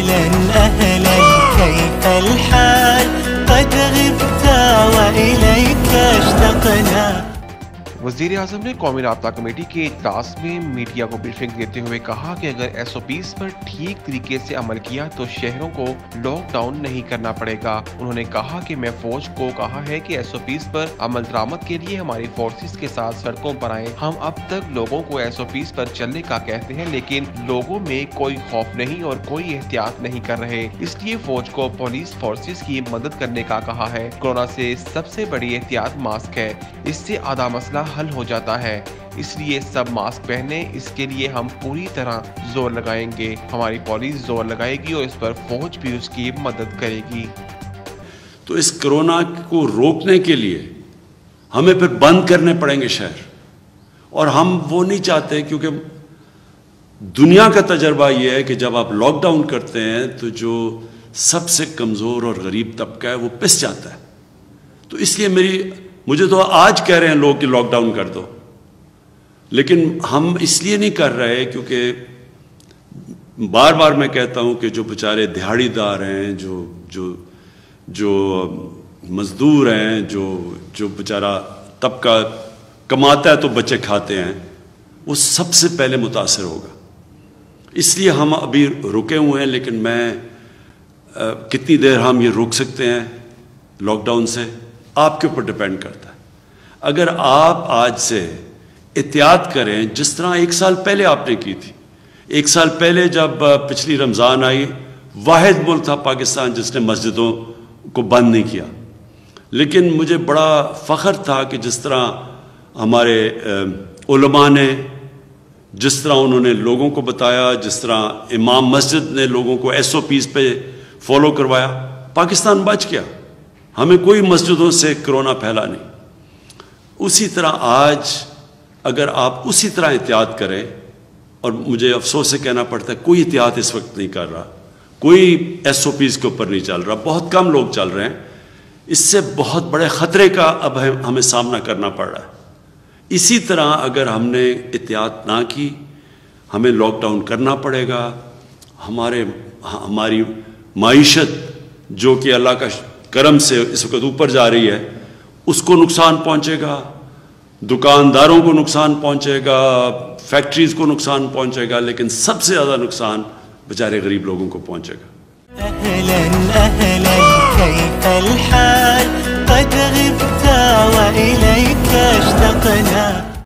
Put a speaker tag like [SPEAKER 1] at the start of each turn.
[SPEAKER 1] أهلا أهلا كيف الحال قد غبت وإليك اشتقنا.
[SPEAKER 2] वज़ीर-ए-आज़म ने कौमी राब्ता कमेटी के इजलास में मीडिया को ब्रीफिंग देते हुए कहा कि अगर SOPs पर ठीक तरीके से अमल किया तो शहरों को लॉकडाउन नहीं करना पड़ेगा। उन्होंने कहा कि मैं फौज को कहा है कि SOPs पर अमल दरामद के लिए हमारी फोर्सेस के साथ सड़कों पर आए। हम अब तक लोगों को SOPs पर चलने का कहते हैं, लेकिन लोगों में कोई खौफ नहीं और कोई एहतियात नहीं कर रहे, इसलिए फौज को पुलिस फोर्सेस की मदद करने का कहा है। कोरोना से सबसे बड़ी एहतियात मास्क है, इससे आधा मसला हल हो जाता है, इसलिए सब मास्क पहने। इसके लिए हम पूरी तरह जोर लगाएंगे, हमारी पुलिस जोर लगाएगी और इस पर फौज भी उसकी मदद करेगी।
[SPEAKER 3] तो इस कोरोना को रोकने के लिए हमें फिर बंद करने पड़ेंगे शहर, और हम वो नहीं चाहते, क्योंकि दुनिया का तजर्बा ये है कि जब आप लॉकडाउन करते हैं तो जो सबसे कमज़ोर और गरीब तबका है वो पिस जाता है। तो इसलिए मुझे तो आज कह रहे हैं लोग कि लॉकडाउन कर दो, लेकिन हम इसलिए नहीं कर रहे क्योंकि बार बार मैं कहता हूं कि जो बेचारे दिहाड़ीदार हैं, जो मजदूर हैं, जो बेचारा तबका कमाता है तो बच्चे खाते हैं, वो सबसे पहले मुतासर होगा। इसलिए हम अभी रुके हुए हैं, लेकिन कितनी देर हम ये रोक सकते हैं लॉकडाउन से आपके ऊपर डिपेंड करता है। अगर आप आज से एहतियात करें जिस तरह एक साल पहले आपने की थी। एक साल पहले जब पिछली रमज़ान आई, वाहिद मुल्क था पाकिस्तान जिसने मस्जिदों को बंद नहीं किया। लेकिन मुझे बड़ा फ़ख्र था कि जिस तरह हमारे उलमा ने, जिस तरह उन्होंने लोगों को बताया, जिस तरह इमाम मस्जिद ने लोगों को SOPs पे फॉलो करवाया, पाकिस्तान बच गया। हमें कोई मस्जिदों से कोरोना फैला नहीं। उसी तरह आज अगर आप उसी तरह एहतियात करें, और मुझे अफसोस से कहना पड़ता है कोई एहतियात इस वक्त नहीं कर रहा, कोई SOPs के ऊपर नहीं चल रहा, बहुत कम लोग चल रहे हैं। इससे बहुत बड़े ख़तरे का अब हमें सामना करना पड़ रहा है। इसी तरह अगर हमने एहतियात ना की, हमें लॉकडाउन करना पड़ेगा। हमारी माईशत जो कि अल्लाह का करम से इस वक्त ऊपर जा रही है, उसको नुकसान पहुंचेगा, दुकानदारों को नुकसान पहुंचेगा, फैक्ट्रीज को नुकसान पहुंचेगा, लेकिन सबसे ज़्यादा नुकसान बेचारे गरीब लोगों को पहुंचेगा।